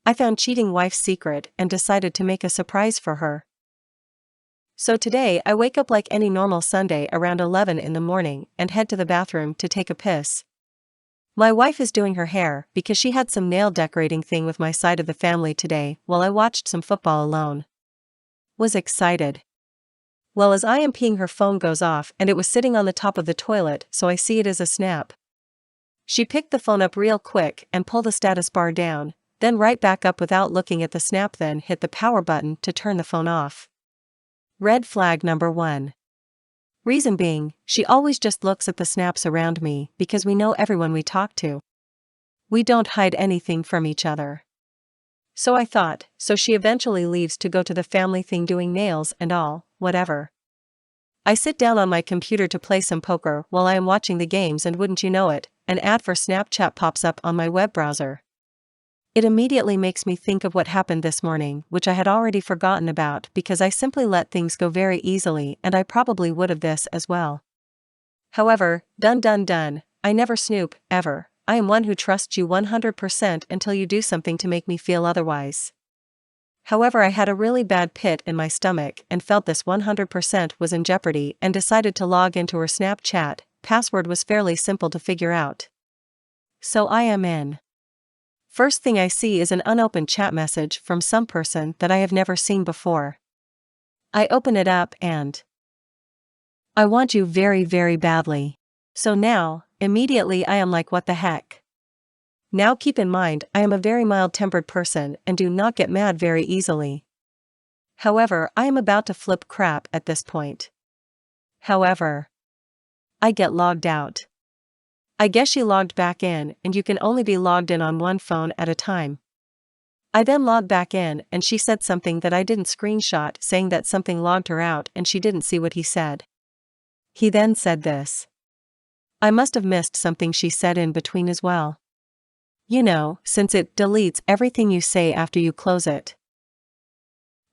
I found cheating wife's secret and decided to make a surprise for her. So today I wake up like any normal Sunday around 11 in the morning and head to the bathroom to take a piss. My wife is doing her hair because she had some nail decorating thing with my side of the family today while I watched some football alone. Was excited. Well, as I am peeing, her phone goes off and it was sitting on the top of the toilet, so I see it as a snap. She picked the phone up real quick and pulled the status bar down, then right back up without looking at the snap, then hit the power button to turn the phone off. Red flag number 1. Reason being, she always just looks at the snaps around me because we know everyone we talk to. We don't hide anything from each other. So I thought, so she eventually leaves to go to the family thing doing nails and all, whatever. I sit down on my computer to play some poker while I am watching the games, and wouldn't you know it, an ad for Snapchat pops up on my web browser. It immediately makes me think of what happened this morning, which I had already forgotten about because I simply let things go very easily, and I probably would have this as well. However, done, I never snoop, ever. I am one who trusts you 100% until you do something to make me feel otherwise. However, I had a really bad pit in my stomach and felt this 100% was in jeopardy and decided to log into her Snapchat. Password was fairly simple to figure out. So I am in. First thing I see is an unopened chat message from some person that I have never seen before. I open it up and I want you very, very badly. So now, immediately I am like, what the heck? Now keep in mind, I am a very mild-tempered person and do not get mad very easily. However, I am about to flip crap at this point. However, I get logged out. I guess she logged back in, and you can only be logged in on one phone at a time. I then logged back in and she said something that I didn't screenshot, saying that something logged her out and she didn't see what he said. He then said this. I must have missed something she said in between as well. You know, since it deletes everything you say after you close it.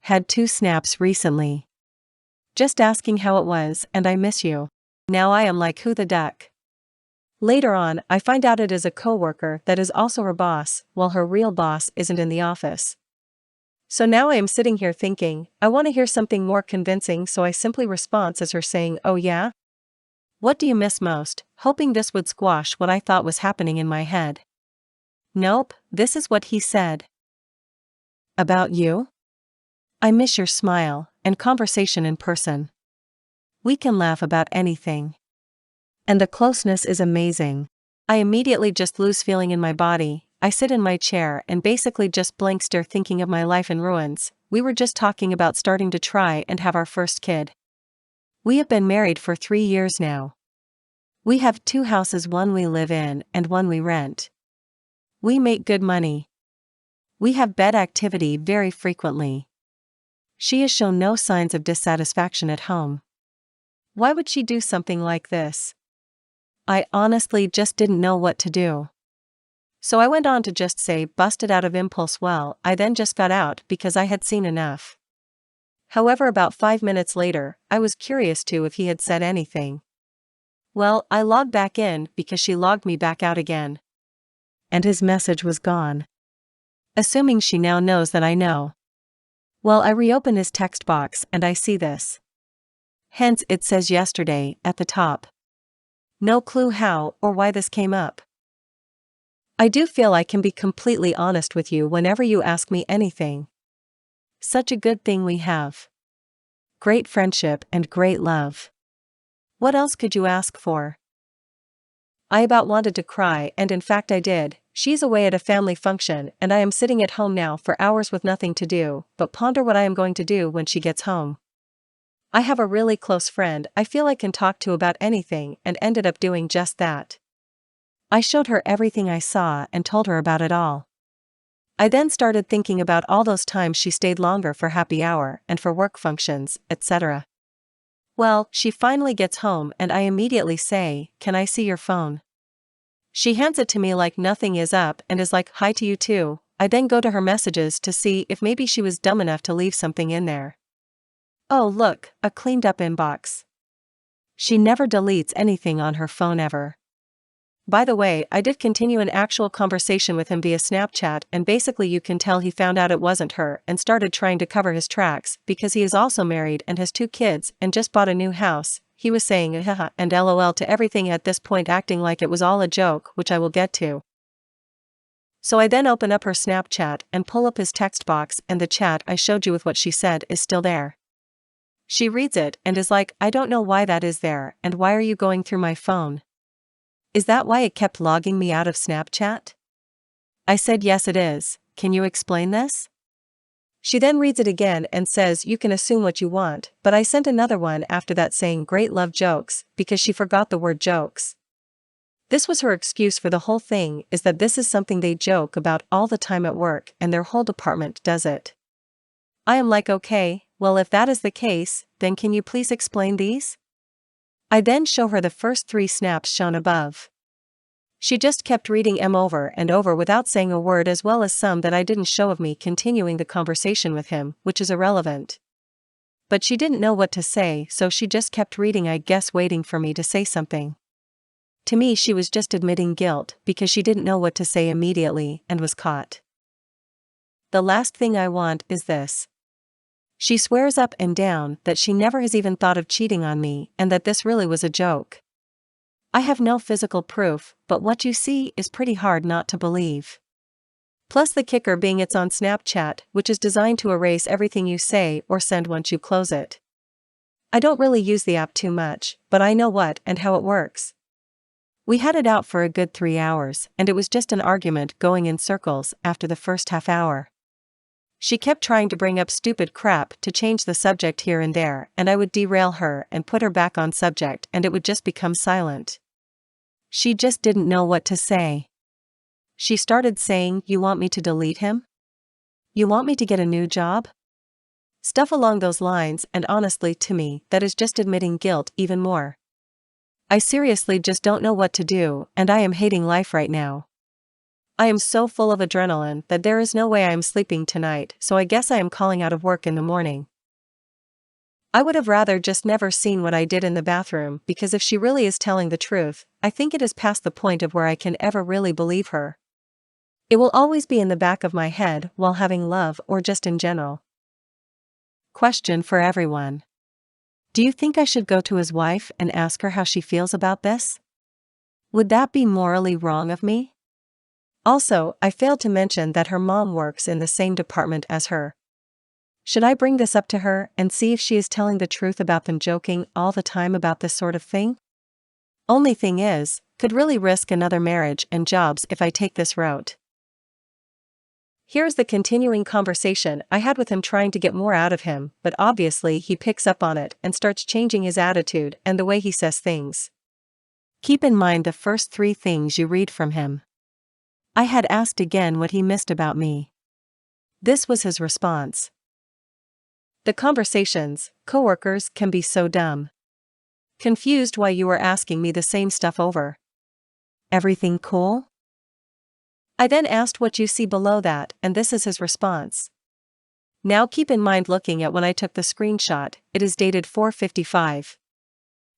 Had 2 snaps recently. Just asking how it was, and I miss you. Now I am like, who the duck? Later on, I find out it is a coworker that is also her boss, while her real boss isn't in the office. So now I am sitting here thinking, I want to hear something more convincing, so I simply respond as her saying, oh yeah? What do you miss most? Hoping this would squash what I thought was happening in my head. Nope, this is what he said. About you? I miss your smile and conversation in person. We can laugh about anything. And the closeness is amazing. I immediately just lose feeling in my body. I sit in my chair and basically just blank stare, thinking of my life in ruins. We were just talking about starting to try and have our first kid. We have been married for 3 years now. We have 2 houses, one we live in and one we rent. We make good money. We have bed activity very frequently. She has shown no signs of dissatisfaction at home. Why would she do something like this? I honestly just didn't know what to do. So I went on to just say, busted out of impulse. Well, I then just got out because I had seen enough. However, about 5 minutes later, I was curious too if he had said anything. Well, I logged back in because she logged me back out again. And his message was gone. Assuming she now knows that I know. Well, I reopen his text box and I see this. Hence it says yesterday at the top. No clue how or why this came up. I do feel I can be completely honest with you whenever you ask me anything. Such a good thing we have. Great friendship and great love. What else could you ask for? I about wanted to cry, and in fact I did. She's away at a family function and I am sitting at home now for hours with nothing to do but ponder what I am going to do when she gets home. I have a really close friend I feel I can talk to about anything and ended up doing just that. I showed her everything I saw and told her about it all. I then started thinking about all those times she stayed longer for happy hour and for work functions, etc. Well, she finally gets home and I immediately say, "Can I see your phone?" She hands it to me like nothing is up and is like, "Hi to you too." I then go to her messages to see if maybe she was dumb enough to leave something in there. Oh look, a cleaned up inbox. She never deletes anything on her phone ever. By the way, I did continue an actual conversation with him via Snapchat, and basically you can tell he found out it wasn't her and started trying to cover his tracks because he is also married and has 2 kids and just bought a new house. He was saying haha and lol to everything at this point, acting like it was all a joke, which I will get to. So I then open up her Snapchat and pull up his text box, and the chat I showed you with what she said is still there. She reads it and is like, I don't know why that is there, and why are you going through my phone? Is that why it kept logging me out of Snapchat? I said yes it is, can you explain this? She then reads it again and says you can assume what you want, but I sent another one after that saying great love jokes, because she forgot the word jokes. This was her excuse for the whole thing, is that this is something they joke about all the time at work and their whole department does it. I am like okay, well if that is the case, then can you please explain these? I then show her the first 3 snaps shown above. She just kept reading them over and over without saying a word, as well as some that I didn't show of me continuing the conversation with him, which is irrelevant. But she didn't know what to say, so she just kept reading, I guess waiting for me to say something. To me she was just admitting guilt because she didn't know what to say immediately and was caught. The last thing I want is this. She swears up and down that she never has even thought of cheating on me and that this really was a joke. I have no physical proof, but what you see is pretty hard not to believe. Plus the kicker being it's on Snapchat, which is designed to erase everything you say or send once you close it. I don't really use the app too much, but I know what and how it works. We had it out for a good 3 hours, and it was just an argument going in circles after the first half hour. She kept trying to bring up stupid crap to change the subject here and there, and I would derail her and put her back on subject, and it would just become silent. She just didn't know what to say. She started saying, you want me to delete him? You want me to get a new job? Stuff along those lines, and honestly to me, that is just admitting guilt even more. I seriously just don't know what to do, and I am hating life right now. I am so full of adrenaline that there is no way I am sleeping tonight, so I guess I am calling out of work in the morning. I would have rather just never seen what I did in the bathroom, because if she really is telling the truth, I think it is past the point of where I can ever really believe her. It will always be in the back of my head while having love or just in general. Question for everyone. Do you think I should go to his wife and ask her how she feels about this? Would that be morally wrong of me? Also, I failed to mention that her mom works in the same department as her. Should I bring this up to her and see if she is telling the truth about them joking all the time about this sort of thing? Only thing is, could really risk another marriage and jobs if I take this route. Here's the continuing conversation I had with him, trying to get more out of him, but obviously he picks up on it and starts changing his attitude and the way he says things. Keep in mind the first 3 things you read from him. I had asked again what he missed about me. This was his response. The conversations, coworkers can be so dumb. Confused why you are asking me the same stuff over. Everything cool? I then asked what you see below that, and this is his response. Now keep in mind, looking at when I took the screenshot, it is dated 4:55.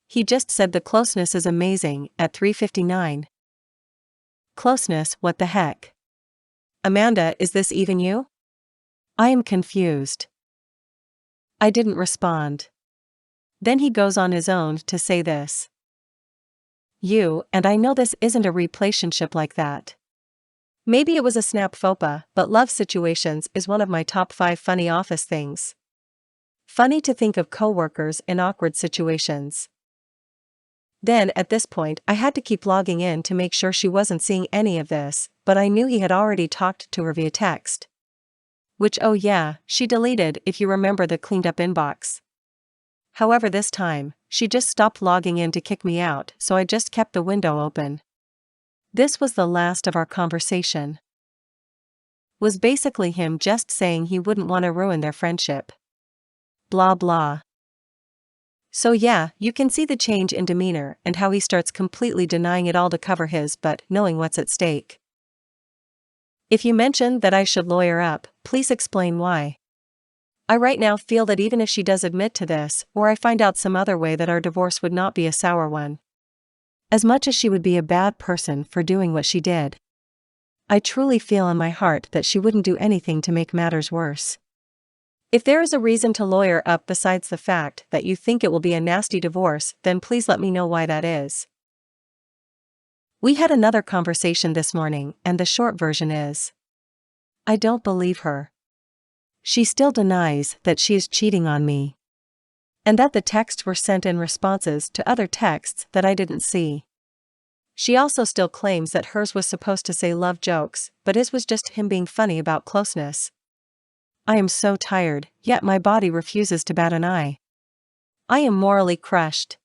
He just said the closeness is amazing at 3:59. Closeness, what the heck? Amanda, is this even you? I am confused. I didn't respond. Then he goes on his own to say this. You, and I know this isn't a relationship like that. Maybe it was a snap faux pas, but love situations is one of my top 5 funny office things. Funny to think of coworkers in awkward situations. Then at this point I had to keep logging in to make sure she wasn't seeing any of this, but I knew he had already talked to her via text. Which, oh yeah, she deleted, if you remember the cleaned up inbox. However, this time, she just stopped logging in to kick me out, so I just kept the window open. This was the last of our conversation. Was basically him just saying he wouldn't want to ruin their friendship. Blah blah. So yeah, you can see the change in demeanor and how he starts completely denying it all to cover his butt, knowing what's at stake. If you mention that I should lawyer up, please explain why. I right now feel that even if she does admit to this, or I find out some other way, that our divorce would not be a sour one. As much as she would be a bad person for doing what she did. I truly feel in my heart that she wouldn't do anything to make matters worse. If there is a reason to lawyer up besides the fact that you think it will be a nasty divorce, then please let me know why that is. We had another conversation this morning, and the short version is: I don't believe her. She still denies that she is cheating on me, and that the texts were sent in responses to other texts that I didn't see. She also still claims that hers was supposed to say love jokes, but his was just him being funny about closeness. I am so tired, yet my body refuses to bat an eye. I am morally crushed.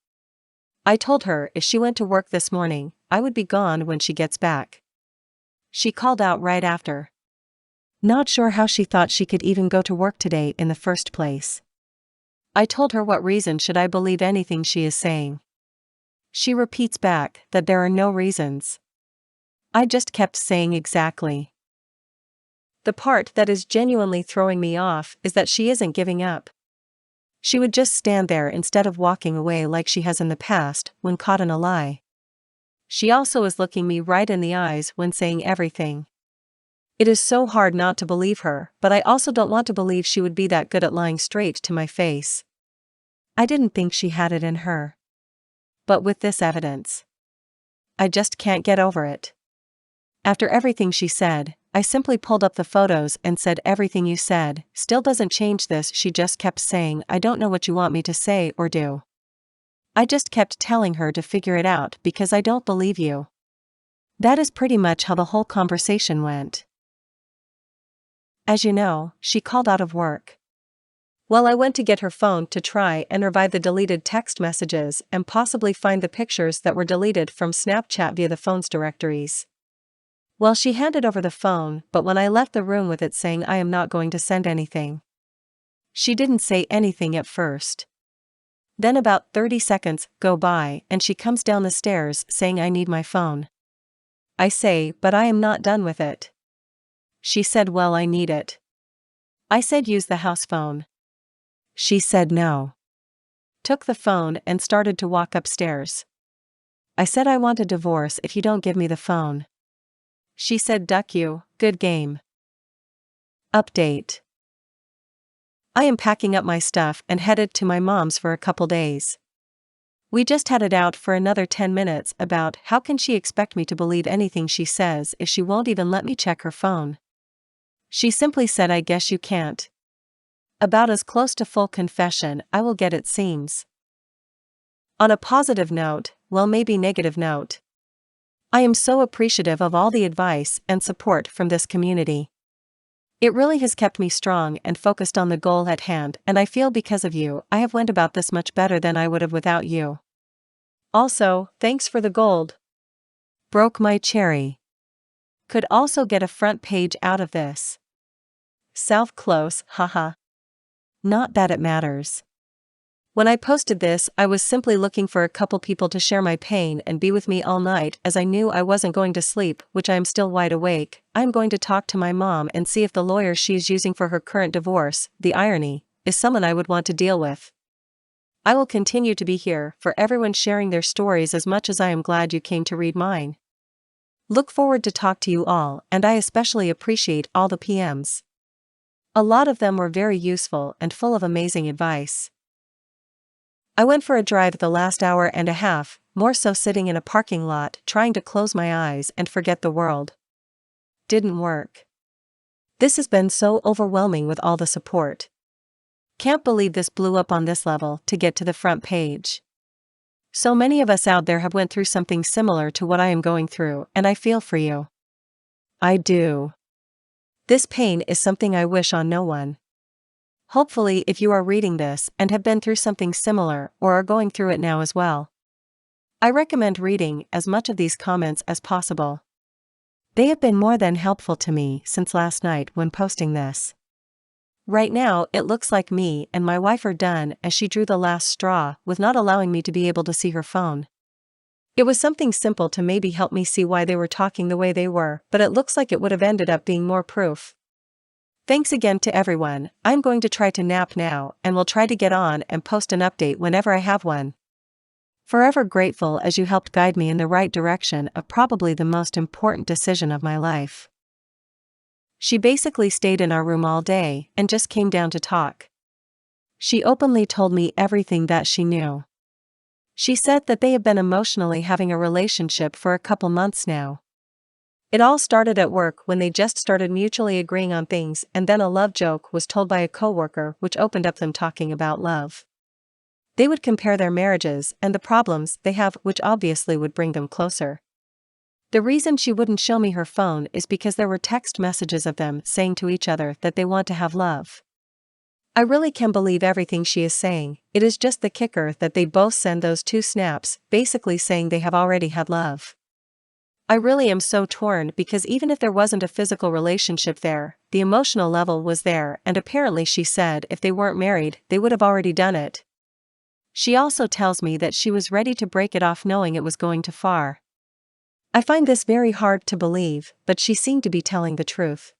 I told her if she went to work this morning, I would be gone when she gets back. She called out right after. Not sure how she thought she could even go to work today in the first place. I told her what reason should I believe anything she is saying. She repeats back that there are no reasons. I just kept saying exactly. The part that is genuinely throwing me off is that she isn't giving up. She would just stand there instead of walking away like she has in the past when caught in a lie. She also is looking me right in the eyes when saying everything. It is so hard not to believe her, but I also don't want to believe she would be that good at lying straight to my face. I didn't think she had it in her. But with this evidence, I just can't get over it. After everything she said, I simply pulled up the photos and said everything you said still doesn't change this. She just kept saying, I don't know what you want me to say or do. I just kept telling her to figure it out because I don't believe you. That is pretty much how the whole conversation went. As you know, she called out of work. Well, I went to get her phone to try and revive the deleted text messages and possibly find the pictures that were deleted from Snapchat via the phone's directories. Well, she handed over the phone, but when I left the room with it saying I am not going to send anything. She didn't say anything at first. Then about 30 seconds go by and she comes down the stairs saying I need my phone. I say, but I am not done with it. She said, well, I need it. I said, use the house phone. She said no. Took the phone and started to walk upstairs. I said I want a divorce if you don't give me the phone. She said, duck you, good game. Update. I am packing up my stuff and headed to my mom's for a couple days. We just had it out for another 10 minutes about how can she expect me to believe anything she says if she won't even let me check her phone. She simply said, I guess you can't. About as close to full confession I will get, it seems. On a positive note, well, maybe negative note. I am so appreciative of all the advice and support from this community. It really has kept me strong and focused on the goal at hand, and I feel because of you I have went about this much better than I would have without you. Also, thanks for the gold. Broke my cherry. Could also get a front page out of this. South close, haha. Not that it matters. When I posted this, I was simply looking for a couple people to share my pain and be with me all night, as I knew I wasn't going to sleep, which I am still wide awake. I am going to talk to my mom and see if the lawyer she is using for her current divorce, the irony, is someone I would want to deal with. I will continue to be here for everyone sharing their stories as much as I am glad you came to read mine. Look forward to talk to you all, and I especially appreciate all the PMs. A lot of them were very useful and full of amazing advice. I went for a drive the last hour and a half, more so sitting in a parking lot trying to close my eyes and forget the world. Didn't work. This has been so overwhelming with all the support. Can't believe this blew up on this level to get to the front page. So many of us out there have went through something similar to what I am going through, and I feel for you. I do. This pain is something I wish on no one. Hopefully, if you are reading this and have been through something similar or are going through it now as well, I recommend reading as much of these comments as possible. They have been more than helpful to me since last night when posting this. Right now, it looks like me and my wife are done, as she drew the last straw with not allowing me to be able to see her phone. It was something simple to maybe help me see why they were talking the way they were, but it looks like it would have ended up being more proof. Thanks again to everyone. I'm going to try to nap now and will try to get on and post an update whenever I have one. Forever grateful as you helped guide me in the right direction of probably the most important decision of my life. She basically stayed in our room all day and just came down to talk. She openly told me everything that she knew. She said that they have been emotionally having a relationship for a couple months now. It all started at work when they just started mutually agreeing on things, and then a love joke was told by a coworker which opened up them talking about love. They would compare their marriages and the problems they have, which obviously would bring them closer. The reason she wouldn't show me her phone is because there were text messages of them saying to each other that they want to have love. I really can believe everything she is saying. It is just the kicker that they both send those 2 snaps, basically saying they have already had love. I really am so torn because even if there wasn't a physical relationship there, the emotional level was there, and apparently she said if they weren't married, they would have already done it. She also tells me that she was ready to break it off knowing it was going too far. I find this very hard to believe, but she seemed to be telling the truth.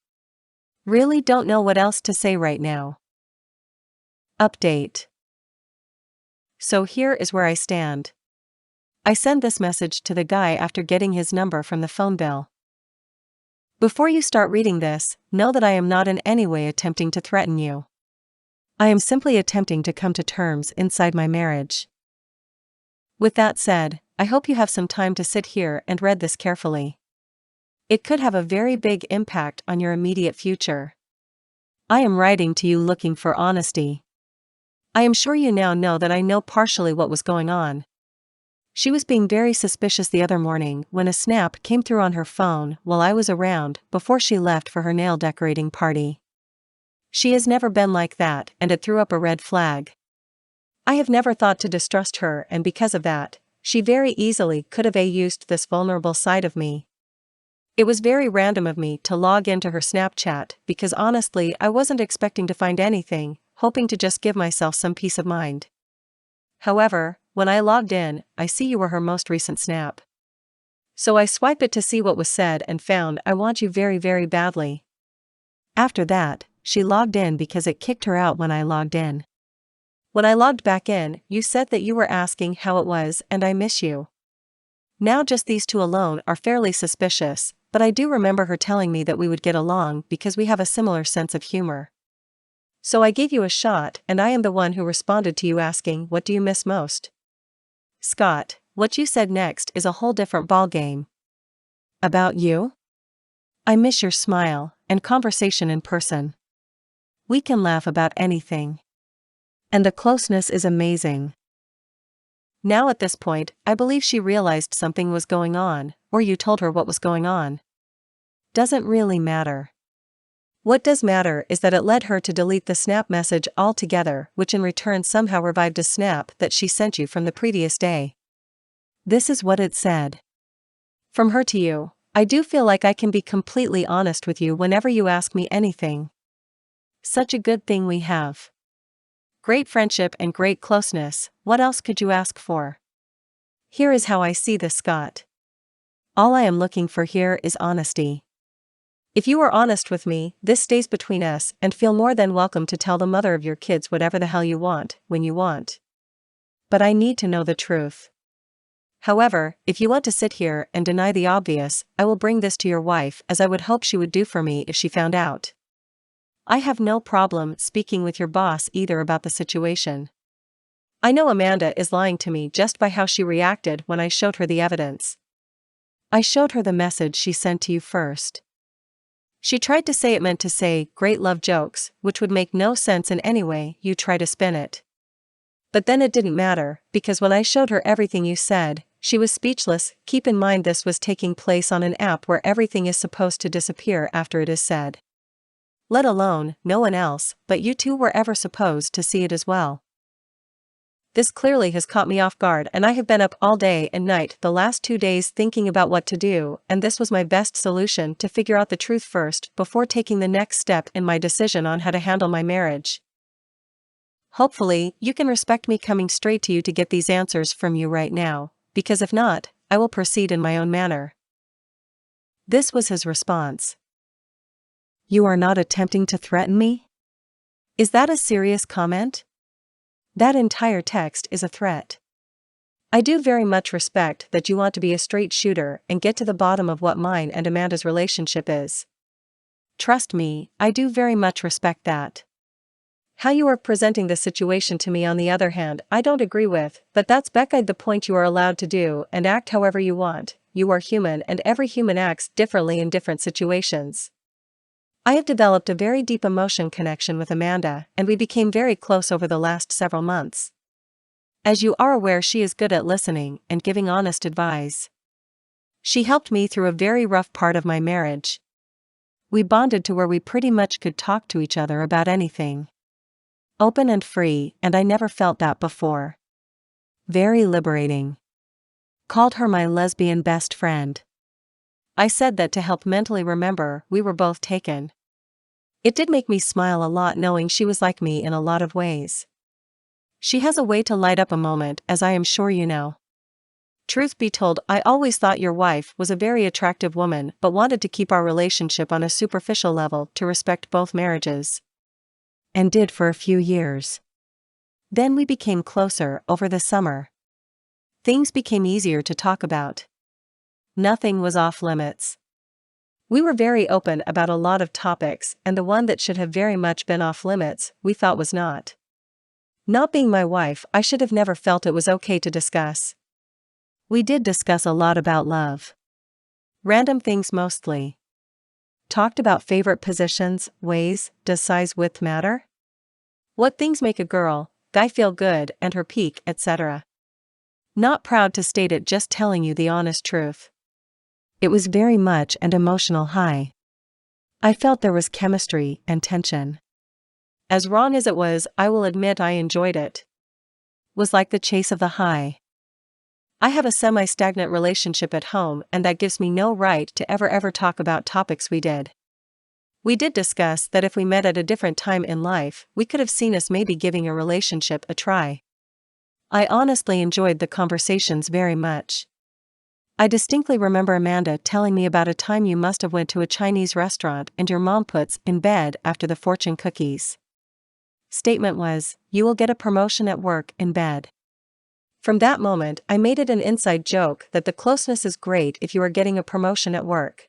Really don't know what else to say right now. Update. So here is where I stand. I send this message to the guy after getting his number from the phone bill. Before you start reading this, know that I am not in any way attempting to threaten you. I am simply attempting to come to terms inside my marriage. With that said, I hope you have some time to sit here and read this carefully. It could have a very big impact on your immediate future. I am writing to you looking for honesty. I am sure you now know that I know partially what was going on. She was being very suspicious the other morning when a snap came through on her phone while I was around before she left for her nail decorating party. She has never been like that, and it threw up a red flag. I have never thought to distrust her, and because of that, she very easily could have used this vulnerable side of me. It was very random of me to log into her Snapchat because honestly I wasn't expecting to find anything, hoping to just give myself some peace of mind. However, when I logged in, I see you were her most recent snap. So I swiped it to see what was said and found I want you very, very badly. After that, she logged in because it kicked her out when I logged in. When I logged back in, you said that you were asking how it was and I miss you. Now just these 2 alone are fairly suspicious, but I do remember her telling me that we would get along because we have a similar sense of humor. So I gave you a shot, and I am the one who responded to you asking what do you miss most? Scott, what you said next is a whole different ballgame. About you? I miss your smile and conversation in person. We can laugh about anything. And the closeness is amazing. Now at this point, I believe she realized something was going on, or you told her what was going on. Doesn't really matter. What does matter is that it led her to delete the snap message altogether, which in return somehow revived a snap that she sent you from the previous day. This is what it said. From her to you, I do feel like I can be completely honest with you whenever you ask me anything. Such a good thing we have. Great friendship and great closeness, what else could you ask for? Here is how I see this, Scott. All I am looking for here is honesty. If you are honest with me, this stays between us, and feel more than welcome to tell the mother of your kids whatever the hell you want, when you want. But I need to know the truth. However, if you want to sit here and deny the obvious, I will bring this to your wife, as I would hope she would do for me if she found out. I have no problem speaking with your boss either about the situation. I know Amanda is lying to me just by how she reacted when I showed her the evidence. I showed her the message she sent to you first. She tried to say it meant to say, great love jokes, which would make no sense in any way you try to spin it. But then it didn't matter, because when I showed her everything you said, she was speechless. Keep in mind this was taking place on an app where everything is supposed to disappear after it is said. Let alone, no one else, but you two were ever supposed to see it as well. This clearly has caught me off guard, and I have been up all day and night the last 2 days thinking about what to do, and this was my best solution to figure out the truth first before taking the next step in my decision on how to handle my marriage. Hopefully, you can respect me coming straight to you to get these answers from you right now, because if not, I will proceed in my own manner. This was his response. You are not attempting to threaten me? Is that a serious comment? That entire text is a threat. I do very much respect that you want to be a straight shooter and get to the bottom of what mine and Amanda's relationship is. Trust me, I do very much respect that. How you are presenting the situation to me, on the other hand, I don't agree with, but that's beside the point. You are allowed to do and act however you want. You are human and every human acts differently in different situations. I have developed a very deep emotion connection with Amanda, and we became very close over the last several months. As you are aware, she is good at listening and giving honest advice. She helped me through a very rough part of my marriage. We bonded to where we pretty much could talk to each other about anything. Open and free, and I never felt that before. Very liberating. Called her my lesbian best friend. I said that to help mentally remember we were both taken. It did make me smile a lot knowing she was like me in a lot of ways. She has a way to light up a moment, as I am sure you know. Truth be told, I always thought your wife was a very attractive woman, but wanted to keep our relationship on a superficial level to respect both marriages. And did for a few years. Then we became closer over the summer. Things became easier to talk about. Nothing was off limits. We were very open about a lot of topics, and the one that should have very much been off limits, we thought was not. Not being my wife, I should have never felt it was okay to discuss. We did discuss a lot about love. Random things mostly. Talked about favorite positions, ways, does size width matter? What things make a girl, guy feel good and her peak, etc. Not proud to state it, just telling you the honest truth. It was very much an emotional high. I felt there was chemistry and tension. As wrong as it was, I will admit I enjoyed it. Was like the chase of the high. I have a semi-stagnant relationship at home, and that gives me no right to ever talk about topics we did. We did discuss that if we met at a different time in life, we could have seen us maybe giving a relationship a try. I honestly enjoyed the conversations very much. I distinctly remember Amanda telling me about a time you must have went to a Chinese restaurant and your mom puts in bed after the fortune cookies. Statement was, you will get a promotion at work in bed. From that moment, I made it an inside joke that the closeness is great if you are getting a promotion at work.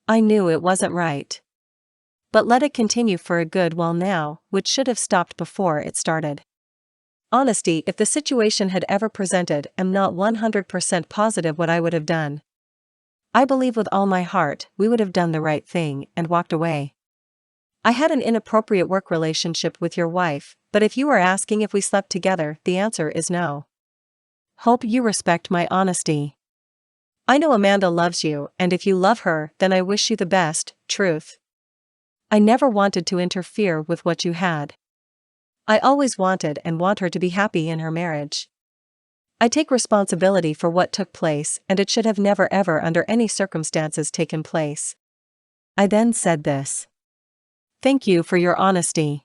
I knew it wasn't right. But let it continue for a good while now, which should have stopped before it started. Honesty, if the situation had ever presented, I'm not 100% positive what I would have done. I believe with all my heart, we would have done the right thing and walked away. I had an inappropriate work relationship with your wife, but if you are asking if we slept together, the answer is no. Hope you respect my honesty. I know Amanda loves you, and if you love her, then I wish you the best, truth. I never wanted to interfere with what you had. I always wanted and want her to be happy in her marriage. I take responsibility for what took place, and it should have never ever under any circumstances taken place. I then said this. Thank you for your honesty.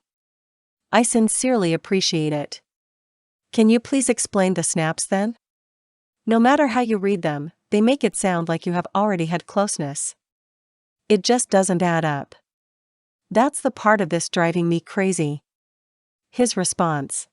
I sincerely appreciate it. Can you please explain the snaps then? No matter how you read them, they make it sound like you have already had closeness. It just doesn't add up. That's the part of this driving me crazy. His response.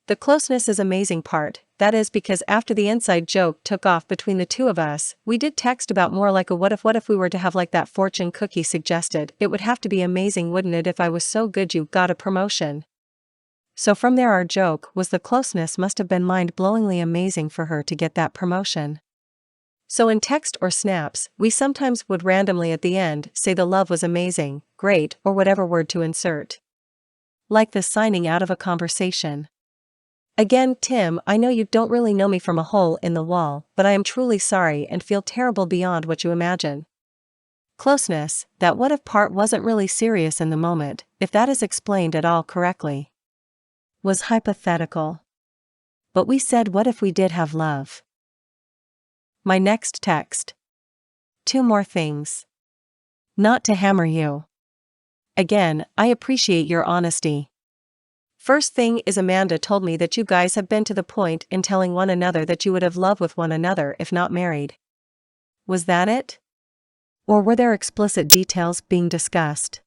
The closeness is amazing part, that is because after the inside joke took off between the two of us, we did text about more like a what if we were to have like that fortune cookie suggested, it would have to be amazing wouldn't it if I was so good you got a promotion. So from there our joke was the closeness must have been mind-blowingly amazing for her to get that promotion. So in text or snaps, we sometimes would randomly at the end say the love was amazing, great, or whatever word to insert. Like the signing out of a conversation. Again, Tim, I know you don't really know me from a hole in the wall, but I am truly sorry and feel terrible beyond what you imagine. Closeness, that what if part wasn't really serious in the moment, if that is explained at all correctly. Was hypothetical. But we said what if we did have love? My next text. 2 more things. Not to hammer you. Again, I appreciate your honesty. First thing is Amanda told me that you guys have been to the point in telling one another that you would have love with one another if not married. Was that it? Or were there explicit details being discussed?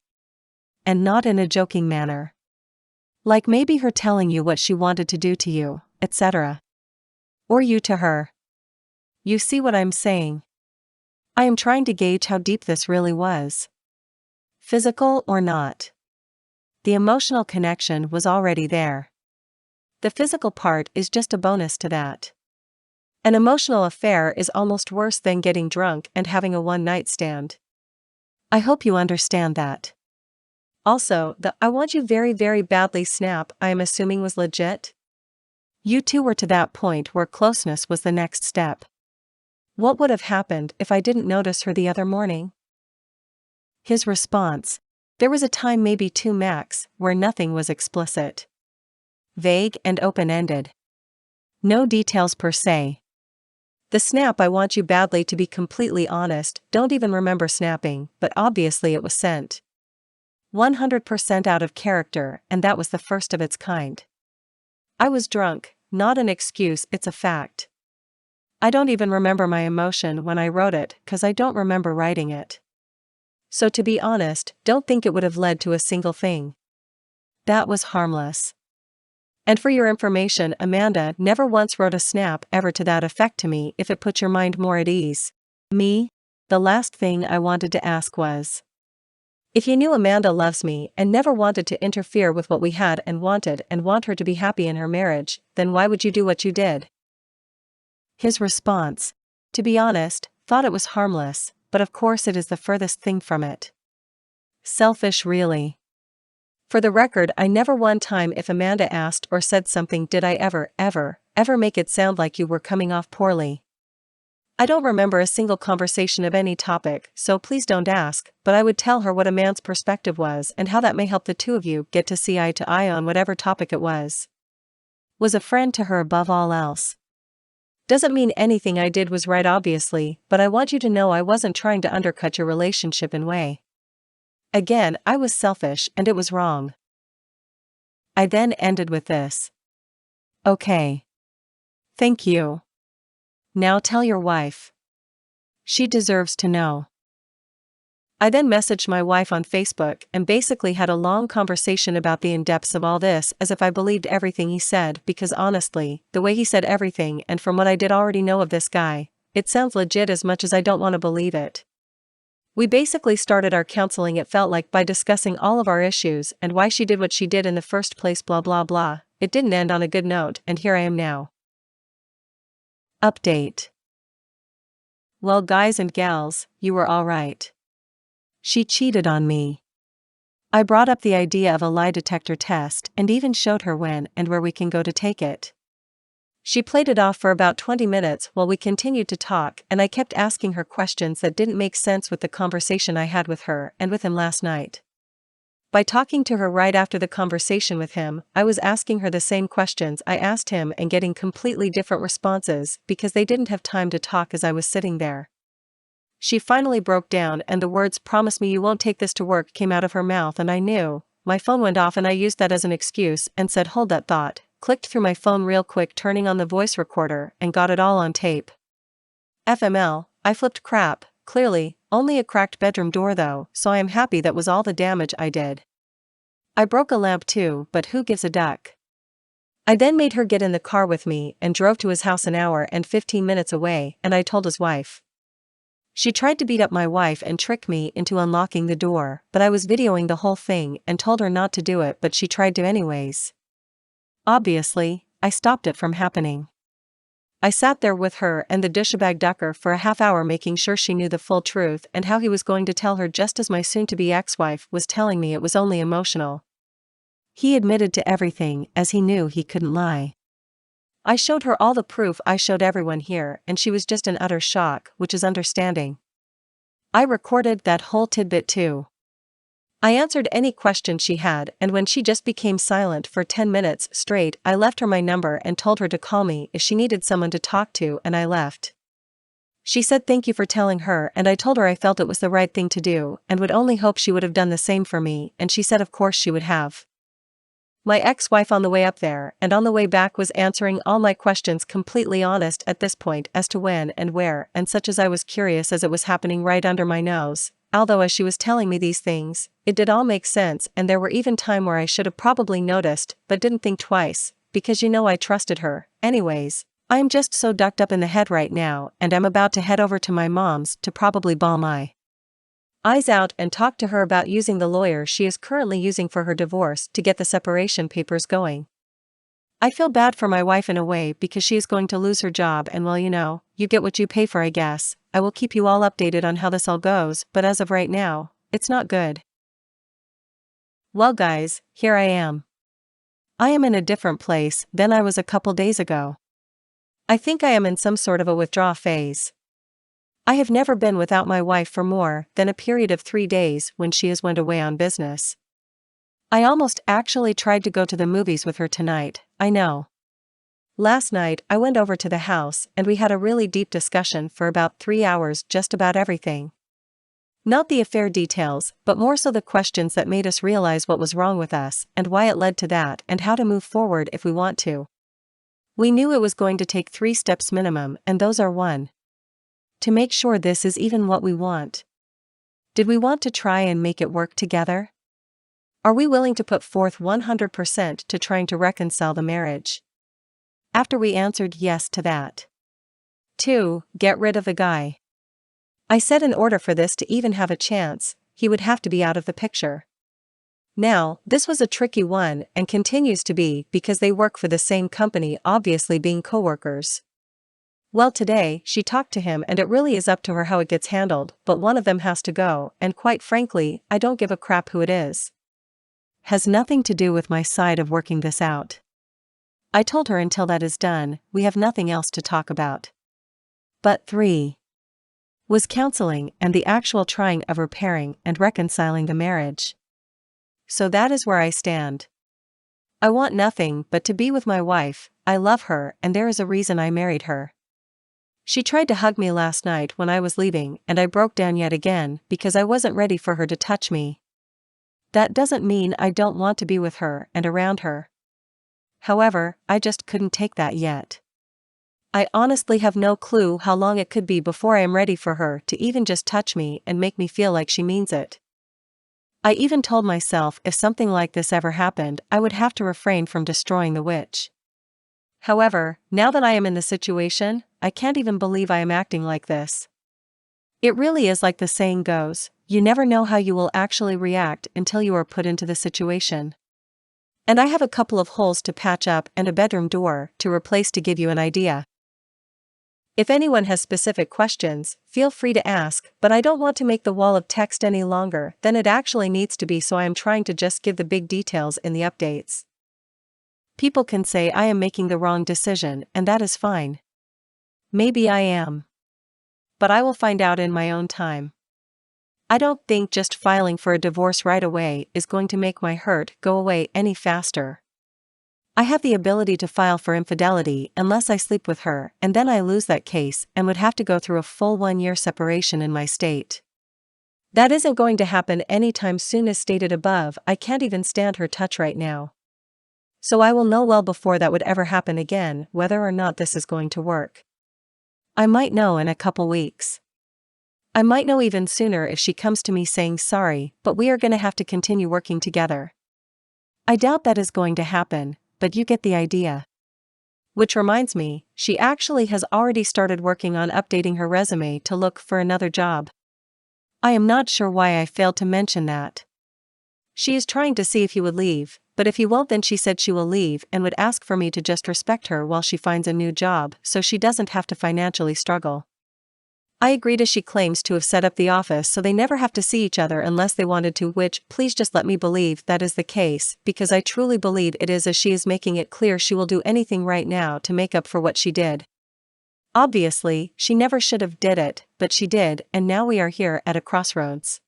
And not in a joking manner. Like maybe her telling you what she wanted to do to you, etc. Or you to her. You see what I'm saying? I am trying to gauge how deep this really was. Physical or not. The emotional connection was already there. The physical part is just a bonus to that. An emotional affair is almost worse than getting drunk and having a one-night stand. I hope you understand that. Also, the "I want you very very badly" snap I am assuming was legit? You two were to that point where closeness was the next step. What would have happened if I didn't notice her the other morning? His response: there was a time, maybe two max, where nothing was explicit. Vague and open-ended. No details per se. The snap "I want you badly" to be completely honest, don't even remember snapping, but obviously it was sent. 100% out of character, and that was the first of its kind. I was drunk, not an excuse, it's a fact. I don't even remember my emotion when I wrote it, 'cause I don't remember writing it. So to be honest, don't think it would have led to a single thing. That was harmless. And for your information, Amanda never once wrote a snap ever to that effect to me, if it puts your mind more at ease. Me? The last thing I wanted to ask was, if you knew Amanda loves me and never wanted to interfere with what we had and want her to be happy in her marriage, then why would you do what you did? His response: to be honest, thought it was harmless, but of course it is the furthest thing from it. Selfish, really. For the record, I never one time, if Amanda asked or said something, did I ever make it sound like you were coming off poorly. I don't remember a single conversation of any topic, so please don't ask, but I would tell her what a man's perspective was and how that may help the two of you get to see eye to eye on whatever topic it was. Was a friend to her above all else. Doesn't mean anything I did was right, obviously, but I want you to know I wasn't trying to undercut your relationship in way. Again, I was selfish and it was wrong. I then ended with this: okay. Thank you. Now tell your wife. She deserves to know. I then messaged my wife on Facebook and basically had a long conversation about the in-depths of all this, as if I believed everything he said, because honestly, the way he said everything and from what I did already know of this guy, it sounds legit as much as I don't want to believe it. We basically started our counseling, it felt like, by discussing all of our issues and why she did what she did in the first place, blah blah blah. It didn't end on a good note, and here I am now. Update. Well, guys and gals, you were all right. She cheated on me. I brought up the idea of a lie detector test and even showed her when and where we can go to take it. She played it off for about 20 minutes while we continued to talk, and I kept asking her questions that didn't make sense with the conversation I had with her and with him last night. By talking to her right after the conversation with him, I was asking her the same questions I asked him and getting completely different responses because they didn't have time to talk as I was sitting there. She finally broke down and the words "promise me you won't take this to work" came out of her mouth, and I knew. My phone went off and I used that as an excuse and said hold that thought, clicked through my phone real quick, turning on the voice recorder, and got it all on tape. FML, I flipped crap, clearly, only a cracked bedroom door though, so I am happy that was all the damage I did. I broke a lamp too, but who gives a duck? I then made her get in the car with me and drove to his house an hour and 15 minutes away, and I told his wife. She tried to beat up my wife and trick me into unlocking the door, but I was videoing the whole thing and told her not to do it, but she tried to anyways. Obviously, I stopped it from happening. I sat there with her and the douchebag ducker for a half hour making sure she knew the full truth and how he was going to tell her, just as my soon-to-be ex-wife was telling me it was only emotional. He admitted to everything as he knew he couldn't lie. I showed her all the proof I showed everyone here, and she was just in utter shock, which is understanding. I recorded that whole tidbit too. I answered any question she had, and when she just became silent for 10 minutes straight, I left her my number and told her to call me if she needed someone to talk to, and I left. She said thank you for telling her, and I told her I felt it was the right thing to do, and would only hope she would have done the same for me, and she said of course she would have. My ex-wife on the way up there and on the way back was answering all my questions, completely honest at this point as to when and where and such, as I was curious as it was happening right under my nose. Although as she was telling me these things, it did all make sense, and there were even times where I should have probably noticed but didn't think twice, because I trusted her. Anyways, I'm just so ducked up in the head right now, and I'm about to head over to my mom's to probably bawl my eyes out and talk to her about using the lawyer she is currently using for her divorce to get the separation papers going. I feel bad for my wife in a way because she is going to lose her job, and well, you get what you pay for, I guess. I will keep you all updated on how this all goes, but as of right now, it's not good. Well guys, here I am. I am in a different place than I was a couple days ago. I think I am in some sort of a withdrawal phase. I have never been without my wife for more than a period of 3 days when she has went away on business. I almost actually tried to go to the movies with her tonight, I know. Last night I went over to the house and we had a really deep discussion for about 3 hours just about everything. Not the affair details, but more so the questions that made us realize what was wrong with us and why it led to that and how to move forward if we want to. We knew it was going to take 3 steps minimum, and those are 1. To make sure this is even what we want. Did we want to try and make it work together? Are we willing to put forth 100% to trying to reconcile the marriage? After we answered yes to that. 2. Get rid of the guy. I said in order for this to even have a chance, he would have to be out of the picture. Now, this was a tricky one and continues to be because they work for the same company, obviously being co-workers. Well, today, she talked to him and it really is up to her how it gets handled, but one of them has to go, and quite frankly, I don't give a crap who it is. Has nothing to do with my side of working this out. I told her until that is done, we have nothing else to talk about. But 3. Was counseling and the actual trying of repairing and reconciling the marriage. So that is where I stand. I want nothing but to be with my wife. I love her and there is a reason I married her. She tried to hug me last night when I was leaving and I broke down yet again because I wasn't ready for her to touch me. That doesn't mean I don't want to be with her and around her. However, I just couldn't take that yet. I honestly have no clue how long it could be before I am ready for her to even just touch me and make me feel like she means it. I even told myself if something like this ever happened, I would have to refrain from destroying the witch. However, now that I am in the situation, I can't even believe I am acting like this. It really is like the saying goes, you never know how you will actually react until you are put into the situation. And I have a couple of holes to patch up and a bedroom door to replace to give you an idea. If anyone has specific questions, feel free to ask, but I don't want to make the wall of text any longer than it actually needs to be, so I am trying to just give the big details in the updates. People can say I am making the wrong decision, and that is fine. Maybe I am. But I will find out in my own time. I don't think just filing for a divorce right away is going to make my hurt go away any faster. I have the ability to file for infidelity unless I sleep with her, and then I lose that case and would have to go through a full 1-year separation in my state. That isn't going to happen anytime soon. As stated above, I can't even stand her touch right now. So I will know well before that would ever happen again whether or not this is going to work. I might know in a couple weeks. I might know even sooner if she comes to me saying sorry, but we are going to have to continue working together. I doubt that is going to happen, but you get the idea. Which reminds me, she actually has already started working on updating her resume to look for another job. I am not sure why I failed to mention that. She is trying to see if he would leave, but if he won't, then she said she will leave and would ask for me to just respect her while she finds a new job so she doesn't have to financially struggle. I agreed, as she claims to have set up the office so they never have to see each other unless they wanted to, which, please just let me believe that is the case, because I truly believe it is, as she is making it clear she will do anything right now to make up for what she did. Obviously, she never should have did it, but she did, and now we are here at a crossroads.